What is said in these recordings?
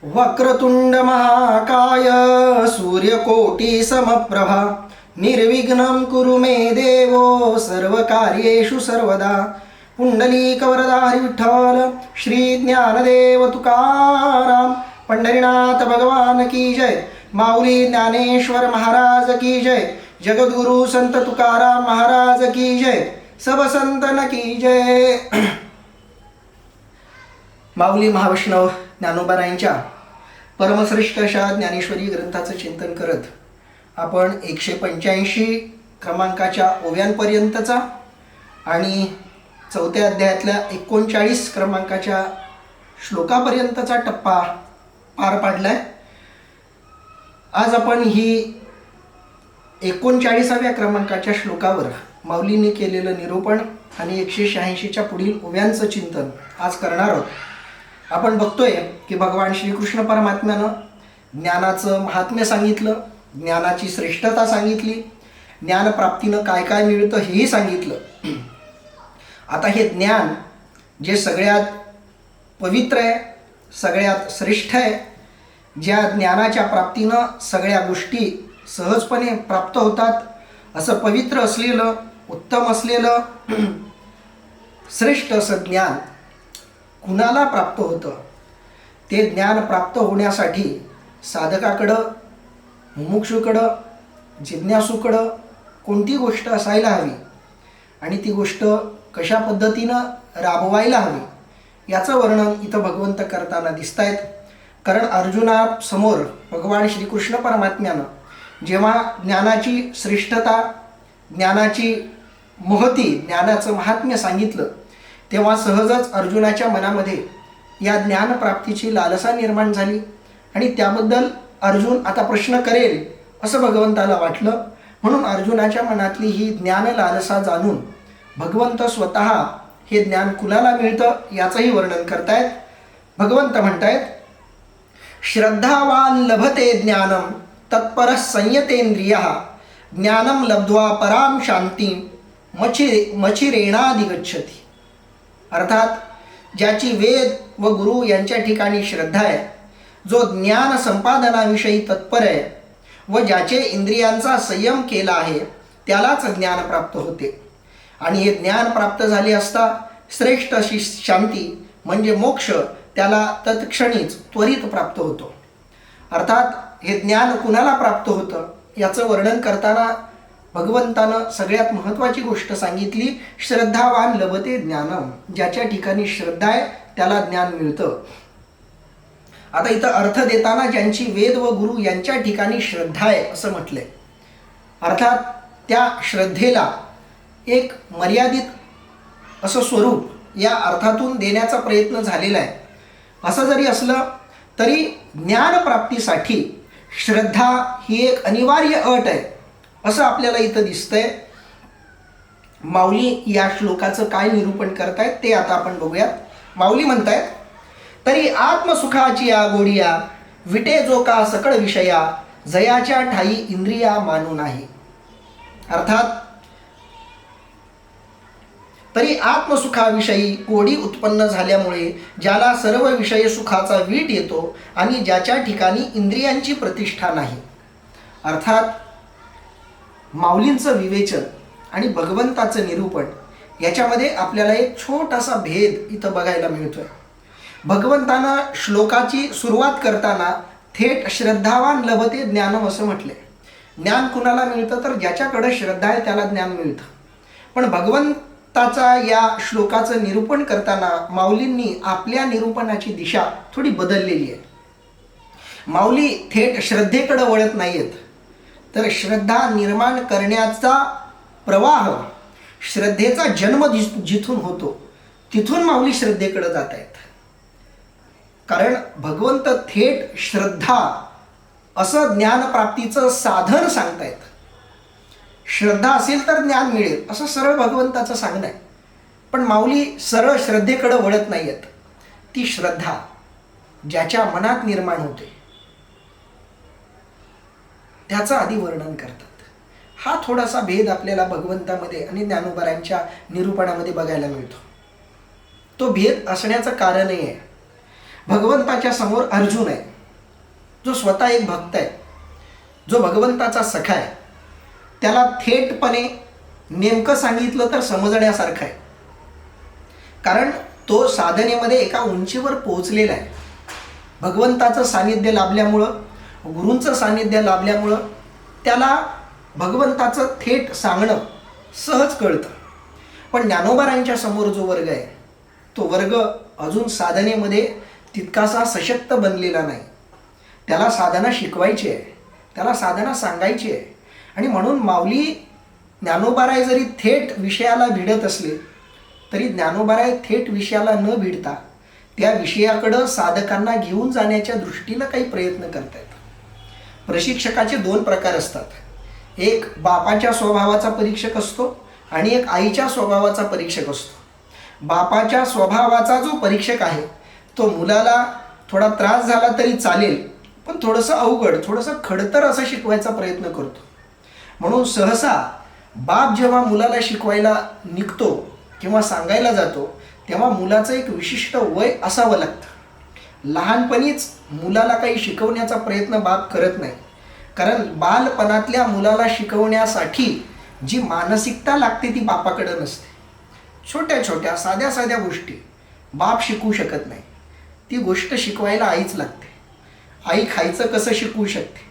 वक्रतुंड महाकाय सूर्यकोटी समप्रभा निर्विघ्नं कुरु मे देवो सर्वकार्येषु सर्वदा. पुंडलीकवरदारी विठ्ठल श्री ज्ञानदेव तुकाराम. पंढरीनाथ भगवान की जय. माऊली ज्ञानेश्वर महाराज की जय. जगद्गुरु संत तुकाराम महाराज की जय. सब संतन की जय. माऊली महावैष्णव ज्ञानोबारायांच्या परमश्रेष्ठ अशा ज्ञानेश्वरी ग्रंथाचं चिंतन करत आपण 185 क्रमांकाच्या ओव्यांपर्यंतचा आणि 4थ्या अध्यायातल्या 39 क्रमांकाच्या श्लोकापर्यंतचा टप्पा पार पाडलाय. आज आपण ही 39व्या क्रमांकाच्या श्लोकावर माऊलींनी केलेलं निरूपण आणि 186च्या पुढील ओव्यांचं चिंतन आज करणार आहोत. आपण बघतोय की भगवान श्रीकृष्ण परमात्म्यानं ज्ञानाचं महात्म्य सांगितलं, ज्ञानाची श्रेष्ठता सांगितली, ज्ञानप्राप्तीनं काय काय मिळतं हेही सांगितलं. आता हे ज्ञान जे सगळ्यात पवित्र आहे, सगळ्यात श्रेष्ठ आहे, ज्या ज्ञानाच्या प्राप्तीनं सगळ्या गोष्टी सहजपणे प्राप्त होतात, असं पवित्र असलेलं, उत्तम असलेलं, श्रेष्ठ असं ज्ञान कुणाला प्राप्त होतं? ते ज्ञान प्राप्त होण्यासाठी साधकाकडं, मुमुक्षूकडं, जिज्ञासूकडं कोणती गोष्ट असायला हवी आणि ती गोष्ट कशा पद्धतीनं राबवायला हवी याचं वर्णन इथं भगवंत करताना दिसत आहेत. कारण अर्जुनासमोर भगवान श्रीकृष्ण परमात्म्यानं जेव्हा ज्ञानाची श्रेष्ठता, ज्ञानाची महती, ज्ञानाचं महात्म्य सांगितलं तेव्हा सहजच अर्जुनाच्या मनामध्ये या ज्ञानप्राप्तीची लालसा निर्माण झाली आणि त्याबद्दल अर्जुन आता प्रश्न करेल असं भगवंताला वाटलं. म्हणून अर्जुनाच्या मनातली ही ज्ञान लालसा जाणून भगवंत स्वतः हे ज्ञान कुणाला मिळतं याचंही वर्णन करतायत. भगवंत म्हणतायत, श्रद्धावान लभते ज्ञानम तत्पर संयतेंद्रियः ज्ञानम लब्ध्वा पराम शांतीं मचिरेणाधिगच्छति. अर्थात ज्याची वेद व गुरु यांच्या ठिकाणी श्रद्धा आहे, जो ज्ञान संपादनाविषयी तत्पर आहे व ज्याचे इंद्रियांचा संयम केला आहे त्यालाच ज्ञान प्राप्त होते. आणि हे ज्ञान प्राप्त झाले असता श्रेष्ठ अशी शांती म्हणजे मोक्ष त्याला तत्क्षणीच त्वरित प्राप्त होतो. अर्थात हे ज्ञान कुणाला प्राप्त होतं याचं वर्णन करताना भगवंतानं सगळ्यात महत्त्वाची गोष्ट सांगितली, श्रद्धावान लभते ज्ञानम. ज्याच्या ठिकाणी श्रद्धा आहे त्याला ज्ञान मिळतं. आता इथं अर्थ देताना ज्यांची वेद व गुरु यांच्या ठिकाणी श्रद्धा आहे असं म्हटलंय. अर्थात त्या श्रद्धेला एक मर्यादित असं स्वरूप या अर्थातून देण्याचा प्रयत्न झालेला आहे. असं जरी असलं तरी ज्ञानप्राप्तीसाठी श्रद्धा ही एक अनिवार्य अट आहे असं आपल्याला इथं दिसतंय. माऊली या श्लोकाचं काय निरूपण करतायत ते आता आपण बघूयात. माऊली म्हणतायत, तरी आत्मसुखाची या गोडिया विटे जो का सकळ विषया जयाच्या ठाई इंद्रिया मानू नाही. अर्थात तरी आत्मसुखाविषयी गोडी उत्पन्न झाल्यामुळे ज्याला सर्व विषय सुखाचा वीट येतो आणि ज्याच्या ठिकाणी इंद्रियांची प्रतिष्ठा नाही. अर्थात माऊलींचं विवेचन आणि भगवंताचं निरूपण याच्यामध्ये आपल्याला एक छोटासा भेद इथं बघायला मिळतोय. भगवंतानं श्लोकाची सुरुवात करताना थेट श्रद्धावान लभते ज्ञानम असं म्हटलंय. ज्ञान कुणाला मिळतं तर ज्याच्याकडे श्रद्धा आहे त्याला ज्ञान मिळतं. पण भगवंताचा या श्लोकाचं निरूपण करताना माऊलींनी आपल्या निरूपणाची दिशा थोडी बदललेली आहे. माऊली थेट श्रद्धेकडे वळत नाहीयेत, तर श्रद्धा निर्माण करण्याचा प्रवाह, श्रद्धेचा जन्म जिथून होतो तिथून माऊली श्रद्धेकडे जात आहेत. कारण भगवंत थेट श्रद्धा असं ज्ञानप्राप्तीचं साधन सांगतायत. श्रद्धा असेल तर ज्ञान मिळेल असं सरळ भगवंताचं सांगणं आहे. पण माऊली सरळ श्रद्धेकडे वळत नाही आहेत. ती श्रद्धा ज्याच्या मनात निर्माण होते त्याचं आधी वर्णन करतात. हा थोडासा भेद आपल्याला भगवंतामध्ये आणि ज्ञानोबारांच्या निरूपणामध्ये बघायला मिळतो. तो भेद असण्याचं कारणही आहे. भगवंताच्या समोर अर्जुन आहे, जो स्वतः एक भक्त आहे, जो भगवंताचा सखा आहे. त्याला थेटपणे नेमकं सांगितलं तर समजण्यासारखं आहे, कारण तो साधनेमध्ये एका उंचीवर पोहोचलेला आहे. भगवंताचं सानिध्य लाभल्यामुळं, गुरूंचं सानिध्य लाभल्यामुळं त्याला भगवंताचं थेट सांगणं सहज कळतं. पण ज्ञानोबारायांच्या समोर जो वर्ग आहे, तो वर्ग अजून साधनेमध्ये तितकासा सशक्त बनलेला नाही. त्याला साधना शिकवायची आहे, त्याला साधना सांगायची आहे. आणि म्हणून माऊली ज्ञानोबाराय जरी थेट विषयाला भिडत असले तरी ज्ञानोबाराय थेट विषयाला न भिडता त्या विषयाकडं साधकांना घेऊन जाण्याच्या दृष्टीनं काही प्रयत्न करतायत. प्रशिक्षकाचे 2 प्रकार असतात. एक बापाच्या स्वभावाचा परीक्षक असतो आणि एक आईच्या स्वभावाचा परीक्षक असतो. बापाच्या स्वभावाचा जो परीक्षक आहे तो मुलाला थोडा त्रास झाला तरी चालेल, पण थोडंसं अवघड, थोडंसं खडतर असं शिकवायचा प्रयत्न करतो. म्हणून सहसा बाप जेव्हा मुलाला शिकवायला निघतो किंवा सांगायला जातो तेव्हा मुलाचं एक विशिष्ट वय असावं लागतं. लहानपणीच मुलाला काही शिकवण्याचा प्रयत्न बाप करत नाही, कारण बालपणातल्या मुलाला शिकवण्यासाठी जी मानसिकता लागते ती बापाकडं नसते. छोट्या छोट्या साध्या साध्या गोष्टी बाप शिकवू शकत नाही, ती गोष्ट शिकवायला आईच लागते. आई खायचं कसं शिकवू शकते,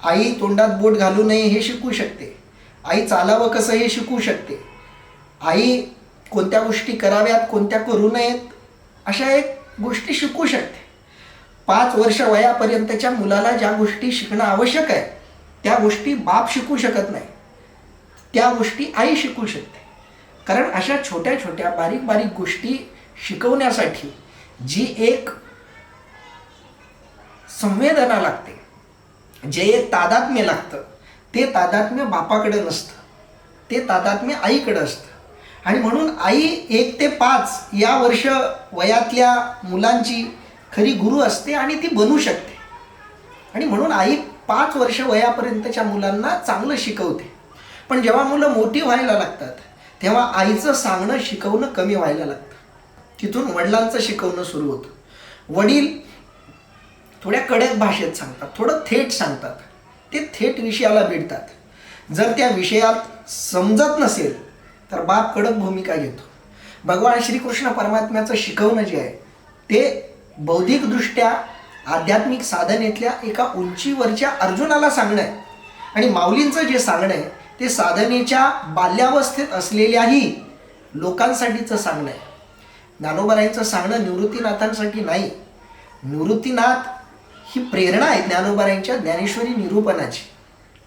आई तोंडात बोट घालू नये हे शिकवू शकते, आई चालावं कसं हे शिकवू शकते, आई कोणत्या गोष्टी कराव्यात कोणत्या करू नयेत अशा एक गोष्टी शिकवू शकते. 5 वर्ष वयापर्यंतच्या मुलाला ज्या गोष्टी शिकणं आवश्यक आहे त्या गोष्टी बाप शिकवू शकत नाही, त्या गोष्टी आई शिकवू शकते. कारण अशा छोट्या छोट्या बारीक बारीक गोष्टी शिकवण्यासाठी जी एक संवेदना लागते, जे एक तादात्म्य लागतं, ते तादात्म्य बापाकडे नसतं, ते तादात्म्य आईकडे असतं. आणि म्हणून आई 1 ते 5 या वर्ष वयातल्या मुलांची खरी गुरु असते आणि ती बनू शकते. आणि म्हणून आई 5 वर्ष वयापर्यंतच्या मुलांना चांगलं शिकवते. पण जेव्हा मुलं मोठी व्हायला लागतात तेव्हा आईचं सांगणं शिकवणं कमी व्हायला लागतं. तिथून वडिलांचं शिकवणं सुरू होतं. वडील थोड्या कडक भाषेत सांगतात, थोडं थेट सांगतात, ते थेट विषयाला भिडतात. जर त्या विषयात समजत नसेल तर बाप कडक भूमिका घेतो. भगवान श्रीकृष्ण परमात्म्याचं शिकवणं जे आहे ते बौद्धिकदृष्ट्या आध्यात्मिक साधनेतल्या एका उंचीवरच्या अर्जुनाला सांगणं आहे. आणि माऊलींचं जे सांगणं आहे ते साधनेच्या बाल्यावस्थेत असलेल्याही लोकांसाठीचं सांगणं आहे. ज्ञानोबारायांचं सांगणं निवृत्तीनाथांसाठी नाही. निवृत्तीनाथ ही प्रेरणा आहे ज्ञानोबारायांच्या ज्ञानेश्वरी निरूपणाची.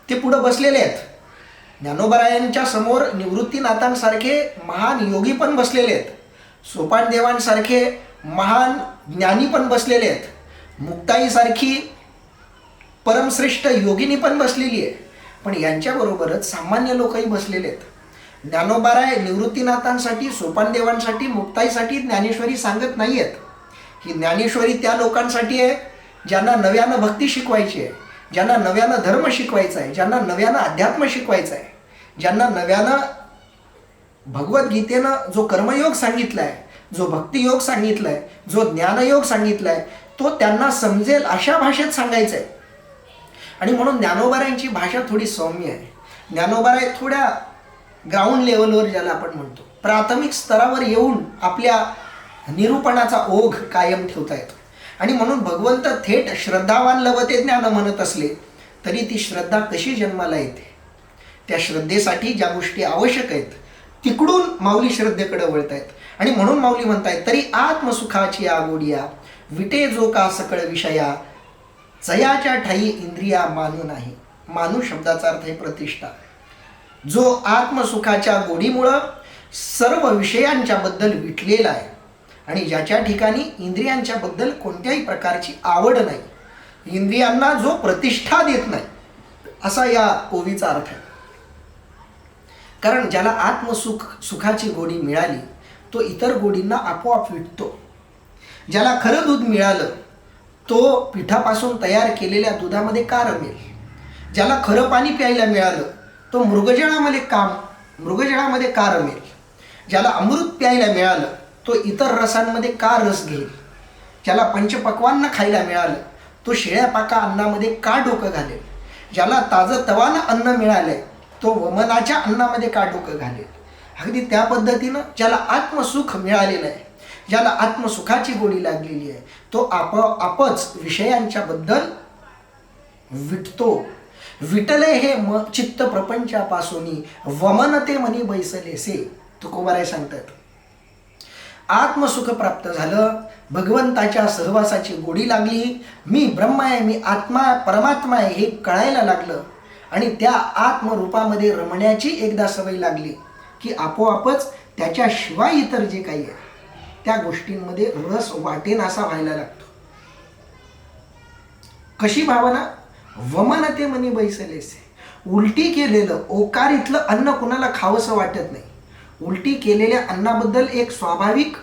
ते पुढं बसलेले आहेत. ज्ञानोबारायांच्या समोर निवृत्तीनाथांसारखे महान योगी पण बसलेले आहेत, सोपानदेवांसारखे महान ज्ञानी पण बसलेले आहेत, मुक्ताईसारखी परमश्रेष्ठ योगिनी पण बसलेली आहे. पण यांच्याबरोबरच सामान्य लोकही बसलेले आहेत. ज्ञानोबाराय निवृत्तीनाथांसाठी, सोपानदेवांसाठी, मुक्ताईसाठी ज्ञानेश्वरी सांगत नाही आहेत. ही ज्ञानेश्वरी त्या लोकांसाठी आहे ज्यांना नव्यानं भक्ती शिकवायची आहे, ज्यांना नव्यानं धर्म शिकवायचा आहे, ज्यांना नव्यानं अध्यात्म शिकवायचं आहे, ज्यांना नव्यानं भगवद्गीतेनं जो कर्मयोग सांगितला आहे, जो भक्तियोग सांगितला आहे, जो ज्ञानयोग सांगितला आहे तो त्यांना समजेल अशा भाषेत सांगायचं आहे. आणि म्हणून ज्ञानोबारायांची भाषा थोडी सौम्य आहे. ज्ञानोबाराय थोड्या ग्राउंड लेवलवर ज्याला आपण म्हणतो प्राथमिक स्तरावर येऊन आपल्या निरूपणाचा ओघ कायम ठेवता येतो. आणि म्हणून भगवंत थेट श्रद्धावान लभते ज्ञान म्हणत असले तरी ती श्रद्धा कशी जन्माला येते, त्या श्रद्धेसाठी ज्या गोष्टी आवश्यक आहेत तिकडून माऊली श्रद्धेकडे वळत आहेत. आणि म्हणून माऊली म्हणतायत तरी आत्मसुखाची आगोडिया विटे जो का सकळ विषया जयाच्या ठाई इंद्रिया मानू नाही. मानू शब्दाचा अर्थ आहे प्रतिष्ठा. जो आत्मसुखाच्या गोडीमुळं सर्व विषयांच्या बद्दल विटलेला आहे आणि ज्याच्या ठिकाणी इंद्रियांच्या बद्दल कोणत्याही प्रकारची आवड नाही, इंद्रियांना जो प्रतिष्ठा देत नाही असा या ओवीचा अर्थ आहे. कारण ज्याला सुखाची गोडी मिळाली तो इतर गोडींना आपोआप विटतो. ज्याला खरं दूध मिळालं तो पिठापासून तयार केलेल्या दुधामध्ये का रमेल. ज्याला खरं पाणी प्यायला मिळालं तो मृगजळामध्ये का रमेल. ज्याला अमृत प्यायला मिळालं तो इतर रसांमध्ये का रस घेईल. ज्याला पंचपक्वान्न खायला मिळालं तो शिळ्या पाका अन्नामध्ये का डोकं घालेल? ज्याला ताजं तवानं अन्न मिळालंय तो वमनाच्या अन्नामध्ये का डोकं घालेल? अगदी त्या पद्धतीनं ज्याला आत्मसुख मिळालेलं आहे, ज्याला आत्मसुखाची गोडी लागलेली आहे, तो आपोआपच विषयांच्या बद्दल विटतो. विटले हे चित्त प्रपंचापासून वमनते मनी बैसलेसे, तुकोबाराय सांगतात. आत्मसुख प्राप्त झालं, भगवंताच्या सहवासाची गोडी लागली, मी ब्रह्म आहे, मी आत्मा परमात्मा आहे हे कळायला लागलं आणि त्या आत्मरूपामध्ये रमण्याची एकदा सवय लागली की आपोआपच त्याच्याशिवाय इतर जे काही आहे त्या गोष्टींमध्ये रस वाटेनासा व्हायला लागतो. कशी भावना? वमनते मनी बैसलेसे. उलटी केलेलं ओकारीतलं अन्न कुणाला खावंसं वाटत नाही. उलटी केलेल्या अन्नाबद्दल एक स्वाभाविक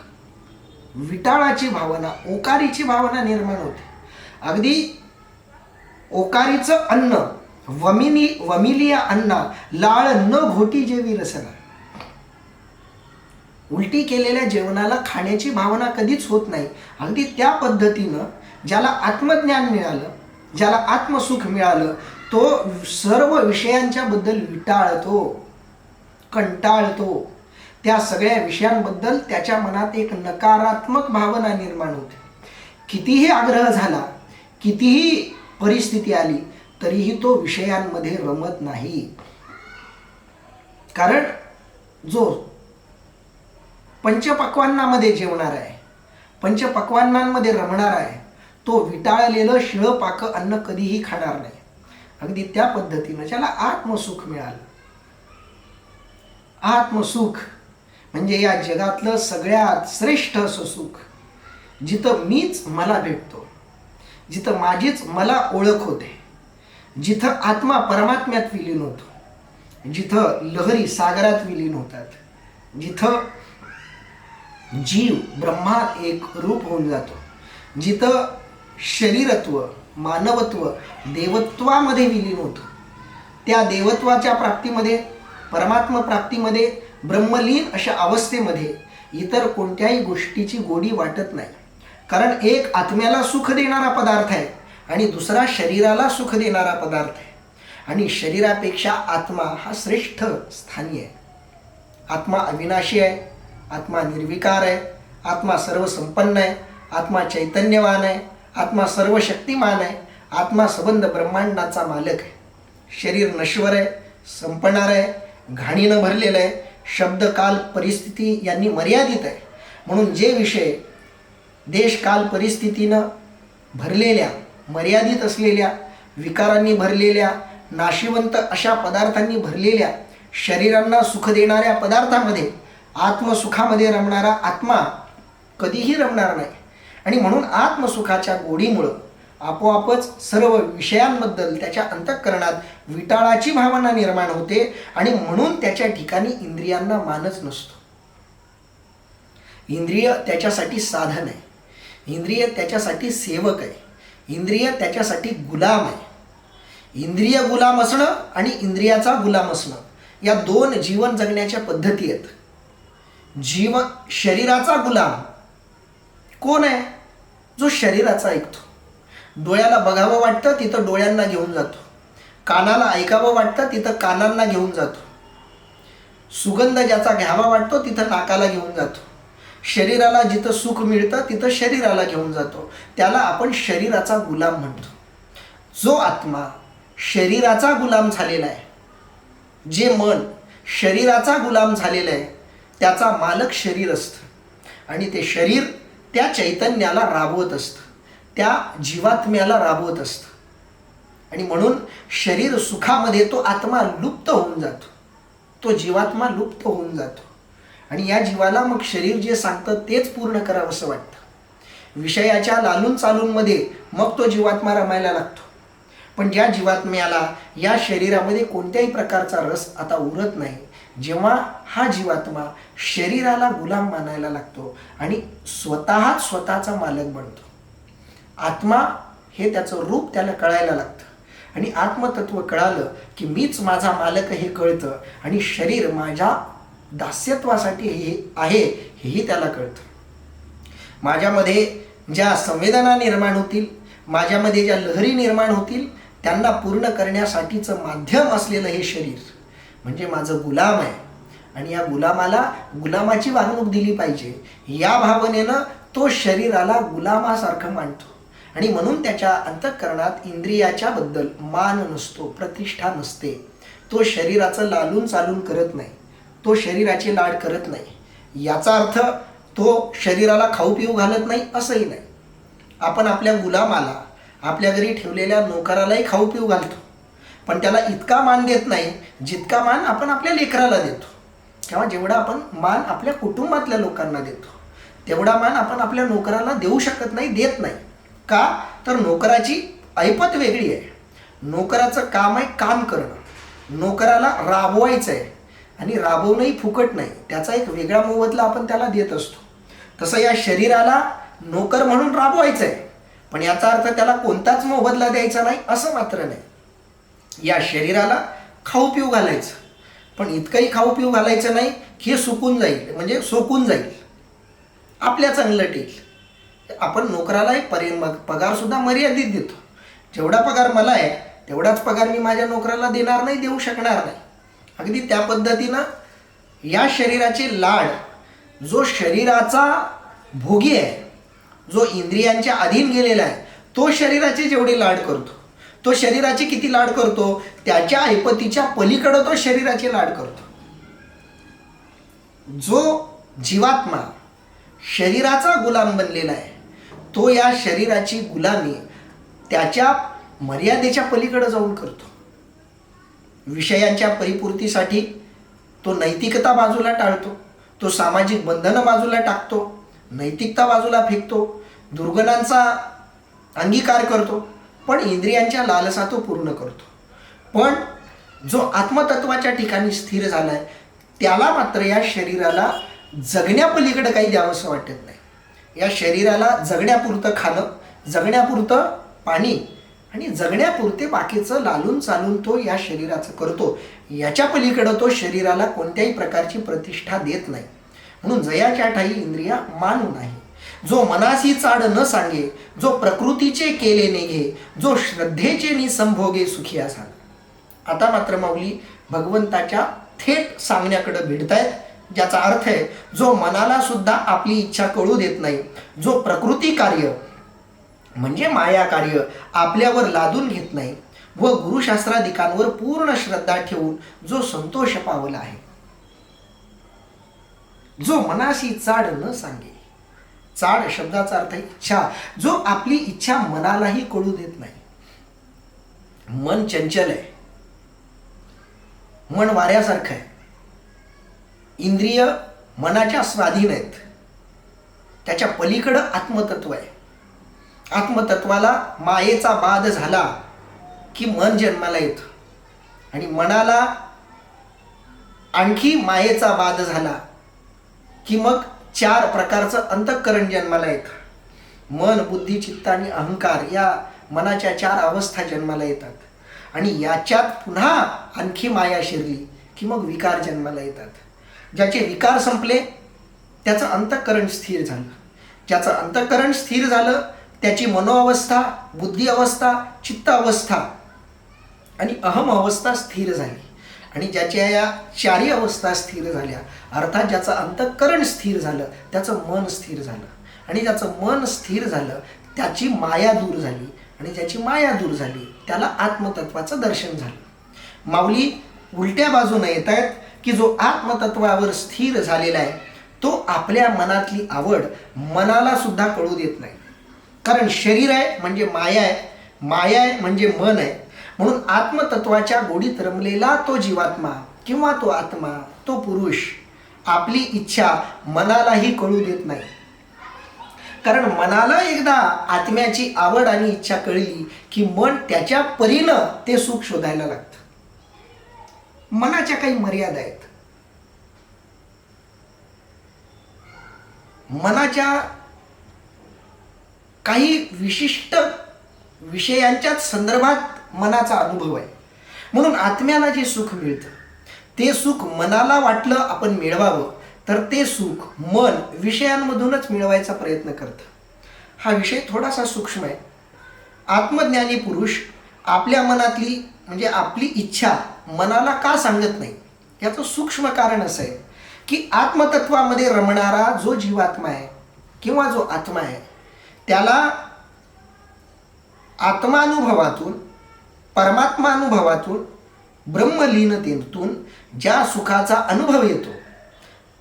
विटाळाची भावना, ओकारीची भावना निर्माण होते. अगदी ओकारीचं अन्न वमिलिया अन्ना लाळ न घोटी जेवी रसना. उलटी केलेल्या जेवणाला खाण्याची भावना कधीच होत नाही. अगदी त्या पद्धतीनं ज्याला आत्मज्ञान मिळालं, ज्याला आत्मसुख मिळालं, तो सर्व विषयांच्या बद्दल विटाळतो, कंटाळतो. त्या सगळ्या विषयांबद्दल त्याच्या मनात एक नकारात्मक भावना निर्माण होते. कितीही आग्रह झाला, कितीही परिस्थिती आली तरीही तो विषयांमध्ये रमत नाही. कारण जो पंचपक्वान्नामध्ये जेवणार आहे, पंचपक्वान्नांमध्ये रमणार आहे, तो विटाळलेलं शिळं पाकं अन्न कधीही खाणार नाही. अगदी त्या पद्धतीनं ज्याला आत्मसुख मिळालं, आत्मसुख म्हणजे या जगातलं सगळ्यात श्रेष्ठ असं सुख, जिथं मीच मला भेटतो, जिथं माझीच मला ओळख होते, जिथं आत्मा परमात्म्यात विलीन होतो, जिथं लहरी सागरात विलीन होतात, जिथं जीव ब्रह्मात एक रूप होऊन जातो, जिथं शरीरत्व, मानवत्व देवत्वामध्ये विलीन होतो. त्या देवत्वाच्या प्राप्तीमध्ये, परमात्मा प्राप्तीमध्ये, ब्रह्मलीन अशा अवस्थेमध्ये इतर कोणत्याही गोष्टीची गोडी वाटत नाही. कारण एक आत्म्याला सुख देणारा पदार्थ आहे आणि दुसरा शरीराला सुख देणारा पदार्थ आहे. आणि शरीरापेक्षा आत्मा हा श्रेष्ठ स्थानी आहे. आत्मा अविनाशी आहे, आत्मा निर्विकार आहे, आत्मा सर्वसंपन्न आहे, आत्मा चैतन्यवान आहे, आत्मा सर्व शक्तिमान आहे, आत्मा सबंध ब्रह्मांडाचा मालक आहे. शरीर नश्वर आहे, संपणार आहे, घाणीनं भरलेलं आहे, शब्द काल परिस्थिती यांनी मर्यादित आहे. म्हणून जे विषय देश काल परिस्थितीनं भरलेल्या, मर्यादित असलेल्या, विकारांनी भरलेल्या, नाशिवंत अशा पदार्थांनी भरलेल्या, शरीरांना सुख देणाऱ्या पदार्थामध्ये आत्मसुखामध्ये रमणारा आत्मा कधीही रमणार नाही. आणि म्हणून आत्मसुखाच्या गोडीमुळं आपोआपच सर्व विषयांबद्दल त्याच्या अंतःकरणात विटाळाची भावना निर्माण होते आणि म्हणून त्याच्या ठिकाणी इंद्रियांना मानच नसतो. इंद्रिय त्याच्यासाठी साधन आहे, इंद्रिय त्याच्यासाठी सेवक आहे, इंद्रिय त्याच्यासाठी गुलाम आहे. इंद्रिय गुलाम असणं आणि इंद्रियाचा गुलाम असणं या दोन जीवन जगण्याच्या पद्धती आहेत. शरीराचा गुलाम कोण आहे? जो शरीराचा ऐकतो. डोळ्याला बघावं वाटतं तिथं डोळ्यांना घेऊन जातो, कानाला ऐकावं वाटतं तिथं कानांना घेऊन जातो, सुगंध ज्याचा घ्यावा वाटतो तिथं नाकाला घेऊन जातो, शरीराला जिथं सुख मिळतं तिथं शरीराला घेऊन जातो. त्याला आपण शरीराचा गुलाम म्हणतो. जो आत्मा शरीराचा गुलाम झालेला आहे, जे मन शरीराचा गुलाम झालेलं आहे, त्याचा मालक शरीर असतं आणि ते शरीर त्या चैतन्याला राबवत असतं, त्या जीवात्म्याला राबवत असतं. आणि म्हणून शरीर सुखामध्ये तो आत्मा लुप्त होऊन जातो, तो जीवात्मा लुप्त होऊन जातो आणि या जीवाला मग शरीर जे सांगतं तेच पूर्ण करावंसं वाटतं. विषयाच्या लालून चालूनमध्ये मग तो जीवात्मा रमायला लागतो. पण ज्या जीवात्म्याला या शरीरामध्ये कोणत्याही प्रकारचा रस आता उरत नाही, जेव्हा हा जीवात्मा शरीराला गुलाम मानायला लागतो आणि स्वतःच स्वतःचा मालक बनतो, आत्मा हे त्याचं रूप त्याला कळायला लागतं आणि आत्मतत्व कळालं की मीच माझा मालक हे कळतं आणि शरीर माझ्या दास्यत्वासाठी हे आहे हेही त्याला कळतं. माझ्यामध्ये ज्या संवेदना निर्माण होतील, माझ्यामध्ये ज्या लहरी निर्माण होतील, त्यांना पूर्ण करण्यासाठीचं माध्यम असलेलं हे शरीर म्हणजे माझं गुलाम आहे. आणि या गुलामाला गुलामाची वागणूक दिली पाहिजे या भावनेनं तो शरीराला गुलामासारखं मानतो. आणि म्हणून त्याच्या अंतःकरणात इंद्रियाच्या बद्दल मान नसतो, प्रतिष्ठा नसते. तो शरीराचं लालून चालून करत नाही, तो शरीराचे लाड करत नाही. याचा अर्थ तो शरीराला खाऊ पिऊ घालत नाही असंही नाही. आपण आपल्या गुलामाला, आपल्या घरी ठेवलेल्या नोकरालाही खाऊ पिऊ घालतो, पण त्याला इतका मान देत नाही जितका मान आपण आपल्या लेकराला देतो, किंवा जेवढा आपण मान आपल्या कुटुंबातल्या लोकांना देतो तेवढा मान आपण आपल्या नोकराला देऊ शकत नाही, देत नाही. का तर नोकराची ऐपत वेगळी आहे. नोकराचं काम आहे काम करणं, नोकराला राबवायचं आहे. आणि राबवणंही फुकट नाही, त्याचा एक वेगळा मोबदला आपण त्याला देत असतो. तसं या शरीराला नोकर म्हणून राबवायचं आहे, पण याचा अर्थ त्याला कोणताच मोबदला द्यायचा नाही असं मात्र नाही. या शरीराला खाऊ पिऊ घालायचं, पण इतकंही खाऊ पिऊ घालायचं नाही की हे सुकून जाईल, म्हणजे सोकून जाईल, आपल्या चांगलं टेक. आपण नोकराला एक पगारसुद्धा मर्यादित देतो. जेवढा पगार मला आहे तेवढाच पगार मी माझ्या नोकराला देणार नाही, देऊ शकणार नाही. अगदी त्या पद्धतीनं या शरीराचे लाड, जो शरीराचा भोगी आहे, जो इंद्रियांच्या अधीन गेलेला आहे, तो शरीराचे जेवढे लाड करतो, तो शरीराचे किती लाड करतो, त्याच्या ऐपतीच्या पलीकडं तो शरीराचे लाड करतो. जो जीवात्मा शरीराचा गुलाम बनलेला आहे, तो या शरीराची गुलामी त्याच्या मर्यादेच्या पलीकडे जाऊन करतो. विषयांच्या परिपूर्तीसाठी तो नैतिकता बाजूला टाळतो, तो सामाजिक बंधनं बाजूला टाकतो, नैतिकता बाजूला फेकतो, दुर्गुणांचा अंगीकार करतो, पण इंद्रियांच्या लालसा तो पूर्ण करतो. पण जो आत्मतत्वाच्या ठिकाणी स्थिर झाला आहे त्याला मात्र या शरीराला जगण्यापलीकडे काही द्यावंसं वाटत नाही. या शरीराला जगण्यापुरतं खाणं, जगण्यापुरतं पाणी आणि जगण्यापुरते बाकीचं लालून चालून तो या शरीराचं करतो. याच्या पलीकडं तो शरीराला कोणत्याही प्रकारची प्रतिष्ठा देत नाही. म्हणून जयाच्या ठाई इंद्रिया मानू नाही. जो मनासी चाड न सांगे, जो प्रकृतीचे केले नेघे, जो श्रद्धेचे निसंभोगे सुखी असा. आता मात्र माऊली भगवंताच्या थेट सांगण्याकडे भिडतायत, ज्याचा अर्थ आहे जो मनाला सुद्धा आपली इच्छा कळू देत नाही, जो प्रकृती कार्य म्हणजे माया कार्य आपल्यावर लादून घेत नाही व गुरुशास्त्राधिकांवर पूर्ण श्रद्धा ठेवून जो संतोष पावला आहे, जो मनाशी चाड न सांगे. चाड शब्दाचा अर्थ इच्छा, जो आपली इच्छा मनालाही कळू देत नाही. मन चंचल आहे, मन वाऱ्यासारखं आहे, इंद्रिय मनाच्या स्वाधीन आहेत. त्याच्या पलीकडं आत्मतत्व आहे. आत्मतत्वाला मायेचा बाध झाला की मन जन्माला येतं आणि मनाला आणखी मायेचा बाध झाला की मग 4 प्रकारचं अंतःकरण जन्माला येतं. मन, बुद्धी, चित्त आणि अहंकार या मनाच्या 4 अवस्था जन्माला येतात. आणि याच्यात पुन्हा आणखी माया शिरली की मग विकार जन्माला येतात. ज्याचे विकार संपले त्याचं अंतःकरण स्थिर झालं. ज्याचं अंतःकरण स्थिर झालं त्याची मनोअवस्था, बुद्धी अवस्था, चित्त अवस्था आणि अहम अवस्था स्थिर झाली. आणि ज्याच्या या 4 अवस्था स्थिर झाल्या, अर्थात ज्याचं अंतःकरण स्थिर झालं त्याचं मन स्थिर झालं. आणि ज्याचं मन स्थिर झालं त्याची माया दूर झाली. आणि ज्याची माया दूर झाली त्याला आत्मतत्वाचं दर्शन झालं. माऊली उलट्या बाजूने येत आहेत की जो आत्मतत्वावर स्थिर झालेला आहे तो आपल्या मनातली आवड मनाला सुद्धा कळू देत नाही. कारण शरीर आहे म्हणजे माया आहे, माया आहे म्हणजे मन आहे. म्हणून आत्मतत्वाच्या गोडीत रमलेला तो जीवात्मा किंवा तो आत्मा, तो पुरुष आपली इच्छा मनालाही कळू देत नाही. कारण मनाला एकदा आत्म्याची आवड आणि इच्छा कळली की मन त्याच्या परीनं ते सुख शोधायला लागतं. मनाच्या काही मर्यादा आहेत. मनाच्या काही विशिष्ट विषयांच्याच संदर्भात मनाचा अनुभव आहे. म्हणून आत्म्याला जे सुख मिळतं ते सुख मनाला वाटलं आपण मिळवावं तर ते सुख मन विषयांमधूनच मिळवायचा प्रयत्न करतं. हा विषय थोडासा सूक्ष्म आहे. आत्मज्ञानी पुरुष आपल्या मनातली म्हणजे आपली इच्छा मनाला का सांगत नाही, याचं सूक्ष्म कारण असं आहे की आत्मतत्वामध्ये रमणारा जो जीवात्मा आहे किंवा जो आत्मा आहे त्याला आत्मानुभवातून, परमात्मानुभवातून, ब्रह्मलीनतेतून ज्या सुखाचा अनुभव येतो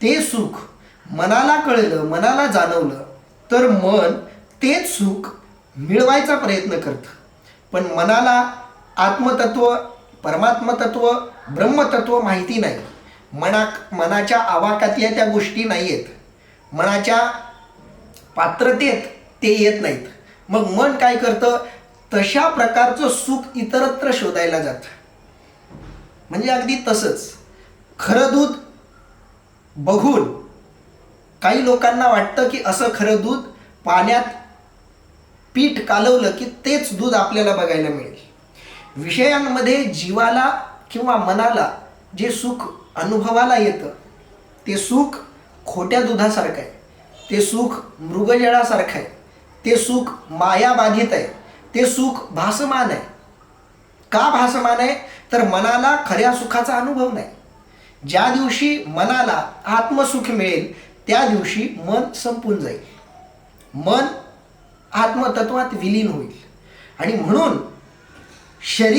ते सुख मनाला कळलं, मनाला जाणवलं तर मन तेच सुख मिळवायचा प्रयत्न करतं. पण मनाला आत्मतत्व, परमात्मतत्व, ब्रह्मतत्व माहिती नाही. मनाच्या आवाक्यातल्या त्या गोष्टी नाही आहेत, मनाच्या पात्रतेत ते येत नाहीत. मग मन काय करतं, तशा प्रकारचं सुख इतरत्र शोधायला जातं. म्हणजे अगदी तसंच खरं दूध बघून काही लोकांना वाटतं की असं खरं दूध पाण्यात पीठ कालवलं की तेच दूध आपल्याला बघायला मिळेल. विषयांमध्ये जीवाला किंवा मनाला जे सुख अनुभवाला येतं ते सुख खोट्या दुधासारखं आहे, ते सुख मृगजळासारखं आहे, ते सुख मायाबाधित आहे, ते सुख भासमान आहे. का भासमान आहे, तर मनाला खऱ्या सुखाचा अनुभव नाही. ज्या दिवशी मनाला आत्मसुख मिळेल त्या दिवशी मन संपून जाईल, मन आत्मतत्वात विलीन होईल. आणि म्हणून शरीर